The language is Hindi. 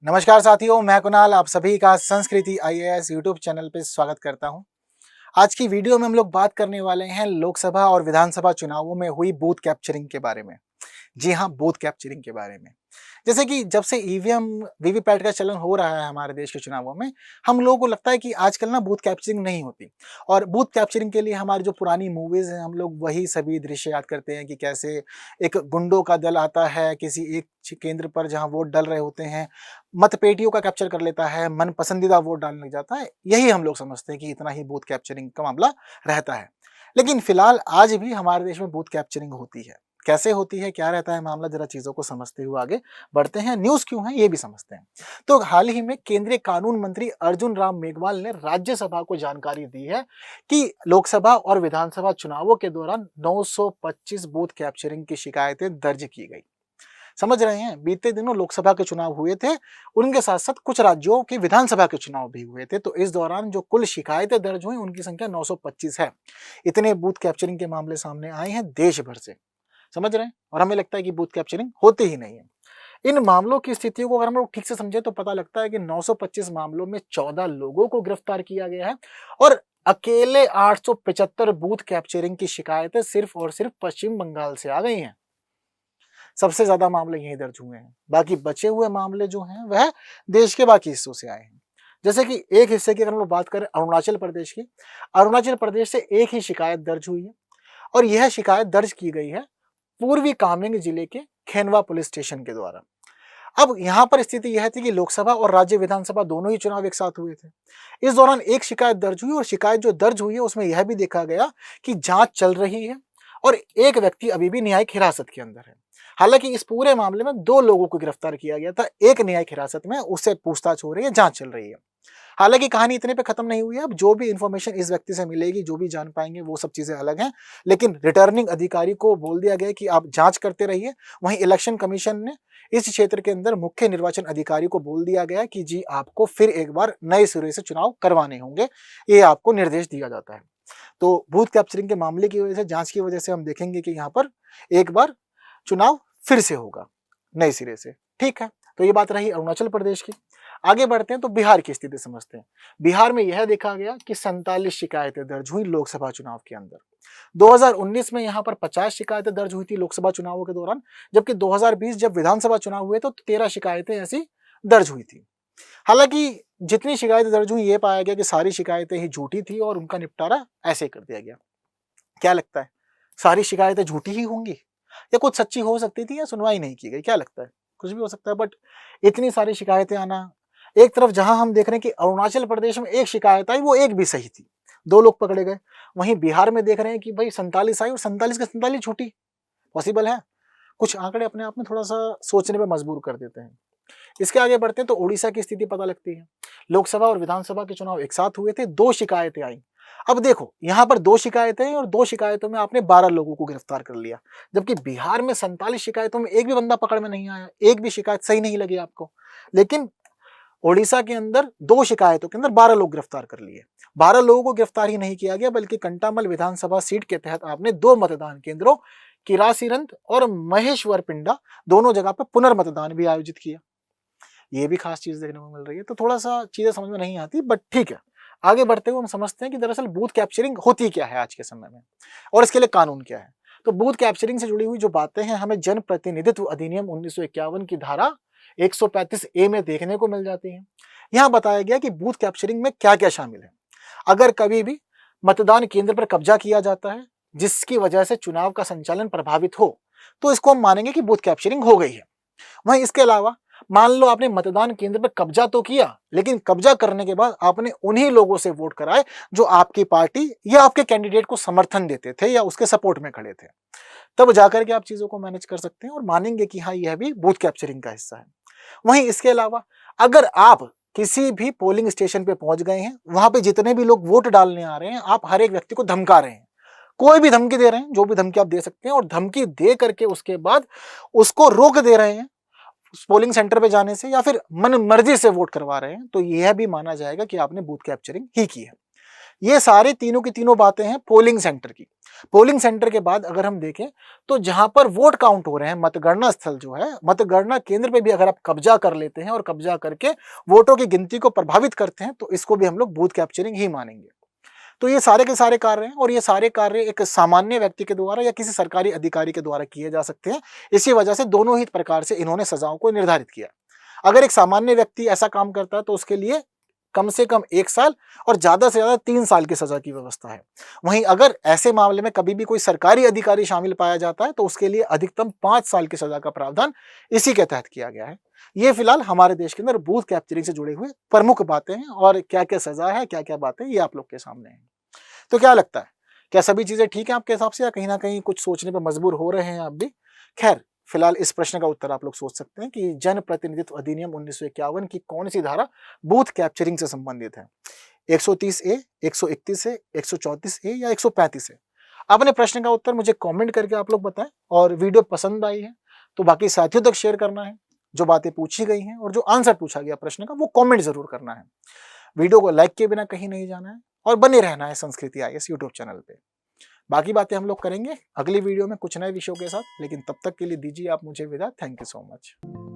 नमस्कार साथियों, मैं कुणाल आप सभी का संस्कृति आईएएस यूट्यूब चैनल पे स्वागत करता हूं। आज की वीडियो में हम लोग बात करने वाले हैं लोकसभा और विधानसभा चुनावों में हुई बूथ कैप्चरिंग के बारे में। जी हाँ, बूथ कैप्चरिंग के बारे में। जैसे कि जब से ईवीएम, वीवीपैट का चलन हो रहा है हमारे देश के चुनावों में, हम लोगों को लगता है कि आजकल ना बूथ कैप्चरिंग नहीं होती। और बूथ कैप्चरिंग के लिए हमारी जो पुरानी मूवीज़ हैं, हम लोग वही सभी दृश्य याद करते हैं कि कैसे एक गुंडों का दल आता है किसी एक केंद्र पर जहाँ वोट डल रहे होते हैं, मतपेटियों का कैप्चर कर लेता है, मन पसंदीदा वोट डालने लग जाता है। यही हम लोग समझते हैं कि इतना ही बूथ कैप्चरिंग का मामला रहता है। लेकिन फिलहाल आज भी हमारे देश में बूथ कैप्चरिंग होती है। कैसे होती है, क्या रहता है मामला, जरा चीजों को समझते हुए आगे बढ़ते हैं। न्यूज़ क्यों है ये भी समझते हैं। तो हाल ही में केंद्रीय कानून मंत्री अर्जुन राम मेघवाल ने राज्यसभा को जानकारी दी है कि लोकसभा और विधानसभा चुनावों के दौरान 925 बूथ कैप्चरिंग की शिकायतें दर्ज की गई। समझ रहे हैं, बीते दिनों लोकसभा के चुनाव हुए थे, उनके साथ साथ कुछ राज्यों के विधानसभा के चुनाव भी हुए थे। तो इस दौरान जो कुल शिकायतें दर्ज हुई उनकी संख्या 925 है। इतने बूथ कैप्चरिंग के मामले सामने आए हैं देश भर से। समझ रहे हैं, और हमें लगता है कि बूथ कैप्चरिंग होती ही नहीं है। इन मामलों की स्थितियों को अगर हम लोग ठीक से समझे तो पता लगता है कि 925 मामलों में 14 लोगों को गिरफ्तार किया गया है और अकेले 875 बूथ कैप्चरिंग की शिकायतें सिर्फ और सिर्फ पश्चिम बंगाल से आ गई हैं। सबसे ज्यादा मामले यहीं दर्ज हुए हैं। बाकी बचे हुए मामले जो हैं वह देश के बाकी हिस्सों से आए हैं। जैसे कि एक हिस्से की अगर हम लोग बात करें अरुणाचल प्रदेश की, अरुणाचल प्रदेश से एक ही शिकायत दर्ज हुई है और यह शिकायत दर्ज की गई है पूर्वी कामेंग जिले के खेनवा पुलिस स्टेशन के द्वारा। अब यहाँ पर स्थिति यह थी कि लोकसभा और राज्य विधानसभा दोनों ही चुनाव एक साथ हुए थे। इस दौरान एक शिकायत दर्ज हुई और शिकायत जो दर्ज हुई है उसमें यह भी देखा गया कि जांच चल रही है और एक व्यक्ति अभी भी न्यायिक हिरासत के अंदर है। हालांकि इस पूरे मामले में 2 लोगों को गिरफ्तार किया गया था, एक न्यायिक हिरासत में, उससे पूछताछ हो रही है, जांच चल रही है। हालांकि कहानी इतने पे खत्म नहीं हुई है। अब जो भी इंफॉर्मेशन इस व्यक्ति से मिलेगी, जो भी जान पाएंगे, वो सब चीजें अलग हैं। लेकिन रिटर्निंग अधिकारी को बोल दिया गया कि आप जांच करते रहिए। वहीं इलेक्शन कमीशन ने इस क्षेत्र के अंदर मुख्य निर्वाचन अधिकारी को बोल दिया गया कि जी आपको फिर एक बार नए सिरे से चुनाव करवाने होंगे, ये आपको निर्देश दिया जाता है। तो बूथ कैप्चरिंग के मामले की वजह से, जांच की वजह से हम देखेंगे कि यहाँ पर एक बार चुनाव फिर से होगा नए सिरे से। ठीक है, तो ये बात रही अरुणाचल प्रदेश की। आगे बढ़ते हैं तो बिहार की स्थिति समझते हैं। बिहार में यह देखा गया कि 47 शिकायतें दर्ज हुई लोकसभा चुनाव के अंदर। 2019 में यहाँ पर 50 शिकायतें दर्ज हुई थी लोकसभा चुनावों के दौरान, जबकि 2020 जब विधानसभा चुनाव हुए तो 13 शिकायतें ऐसी दर्ज हुई थी। हालांकि जितनी शिकायतें दर्ज हुई, ये पाया गया कि सारी शिकायतें ही झूठी थी और उनका निपटारा ऐसे कर दिया गया। क्या लगता है, सारी शिकायतें झूठी ही होंगी या कुछ सच्ची हो सकती थी या सुनवाई नहीं की गई? क्या लगता है? कुछ भी हो सकता है, बट इतनी सारी शिकायतें आना, एक तरफ जहां हम देख रहे हैं कि अरुणाचल प्रदेश में एक शिकायत आई, वो एक भी सही थी, 2 लोग पकड़े गए। वहीं बिहार में देख रहे हैं कि भाई 47 आई और 47 के 47 झूठी। पॉसिबल है? कुछ आंकड़े अपने आप में थोड़ा सा सोचने पर मजबूर कर देते हैं। इसके आगे बढ़ते हैं तो उड़ीसा की स्थिति पता लगती है। लोकसभा और विधानसभा के चुनाव एक साथ हुए थे, 2 शिकायतें आई। अब देखो, यहाँ पर 2 शिकायतें हैं और 2 शिकायतों में आपने 12 लोगों को गिरफ्तार कर लिया, जबकि बिहार में 47 शिकायतों में एक भी बंदा पकड़ में नहीं आया, एक भी शिकायत सही नहीं लगी आपको। लेकिन ओडिशा के अंदर 2 शिकायतों के अंदर 12 लोग गिरफ्तार कर लिए। 12 लोगों को गिरफ्तार ही नहीं किया गया, बल्कि कंटामल विधानसभा सीट के तहत आपने 2 मतदान केंद्रों, किरासीरंत और महेश्वर पिंडा, दोनों जगह पर पुनर्मतदान भी आयोजित किया। ये भी खास चीज देखने को मिल रही है। तो थोड़ा सा चीजें समझ में नहीं आती, बट ठीक है। आगे बढ़ते हुए हम समझते हैं कि दरअसल बूथ कैप्चरिंग होती क्या है आज के समय में और इसके लिए कानून क्या है। तो बूथ कैप्चरिंग से जुड़ी हुई जो बातें हैं, हमें जन प्रतिनिधित्व अधिनियम 1951 की धारा 135 ए में देखने को मिल जाती हैं। यहाँ बताया गया कि बूथ कैप्चरिंग में क्या क्या शामिल है। अगर कभी भी मतदान केंद्र पर कब्जा किया जाता है जिसकी वजह से चुनाव का संचालन प्रभावित हो, तो इसको हम मानेंगे कि बूथ कैप्चरिंग हो गई है। वहीं इसके अलावा मान लो आपने मतदान केंद्र पर कब्जा तो किया, लेकिन कब्जा करने के बाद आपने उन्हीं लोगों से वोट कराए जो आपकी पार्टी या आपके कैंडिडेट को समर्थन देते थे या उसके सपोर्ट में खड़े थे। तब जाकर के आप चीजों को मैनेज कर सकते हैं और मानेंगे कि हाँ, यह भी बूथ कैप्चरिंग का हिस्सा है। वहीं इसके अलावा अगर आप किसी भी पोलिंग स्टेशन पे पहुंच गए हैं, वहां पे जितने भी लोग वोट डालने आ रहे हैं, आप हर एक व्यक्ति को धमका रहे हैं, कोई भी धमकी दे रहे हैं, जो भी धमकी आप दे सकते हैं, और धमकी दे करके उसके बाद उसको रोक दे रहे हैं पोलिंग सेंटर पे जाने से या फिर मन मर्जी से वोट करवा रहे हैं, तो यह भी माना जाएगा कि आपने बूथ कैप्चरिंग ही की है। ये सारे तीनों की तीनों बातें हैं पोलिंग सेंटर की। पोलिंग सेंटर के बाद अगर हम देखें तो जहां पर वोट काउंट हो रहे हैं, मतगणना स्थल जो है, मतगणना केंद्र पे भी अगर आप कब्जा कर लेते हैं और कब्जा करके वोटों की गिनती को प्रभावित करते हैं तो इसको भी हम लोग बूथ कैप्चरिंग ही मानेंगे। तो ये सारे के सारे कार्य हैं और ये सारे कार्य एक सामान्य व्यक्ति के द्वारा या किसी सरकारी अधिकारी के द्वारा किए जा सकते हैं। इसी वजह से दोनों ही प्रकार से इन्होंने सजाओं को निर्धारित किया। अगर एक सामान्य व्यक्ति ऐसा काम करता है तो उसके लिए कम से कम 1 साल और ज़्यादा से ज़्यादा 3 साल की सज़ा की व्यवस्था है। वहीं अगर ऐसे मामले में कभी भी कोई सरकारी अधिकारी शामिल पाया जाता है तो उसके लिए अधिकतम 5 साल की सज़ा का प्रावधान इसी के तहत किया गया है। ये फिलहाल हमारे देश के अंदर बूथ कैप्चरिंग से जुड़े हुए प्रमुख बातें हैं और क्या-क्या सज़ा है, क्या-क्या बातें, ये आप लोग के सामने हैं। तो क्या लगता है? क्या सभी चीज़ें ठीक हैं आपके हिसाब से या कहीं न कहीं कुछ सोचने पे मजबूर हो रहे हैं आप भी? खैर, फिलहाल इस प्रश्न का उत्तर आप लोग सोच सकते हैं कि जनप्रतिनिधित्व अधिनियम 1951 की कौन-सी धारा बूथ कैप्चरिंग से संबंधित है? 130 ए, 131 ए, 134 ए या 135 ए? अपने प्रश्न का उत्तर मुझे कमेंट करके आप लोग बताएं और वीडियो पसंद आई है तो बाकी साथियों तक शेयर करना है। जो बातें पूछी गई हैं और जो आंसर पूछा गया प्रश्न का वो कमेंट ज़रूर करना है। वीडियो को लाइक किए बिना कहीं नहीं जाना है और बने रहना है संस्कृति आईएएस यूट्यूब चैनल पे। बाकी बातें हम लोग करेंगे अगली वीडियो में कुछ नए विषयों के साथ, लेकिन तब तक के लिए दीजिए आप मुझे विदा। Thank you so much.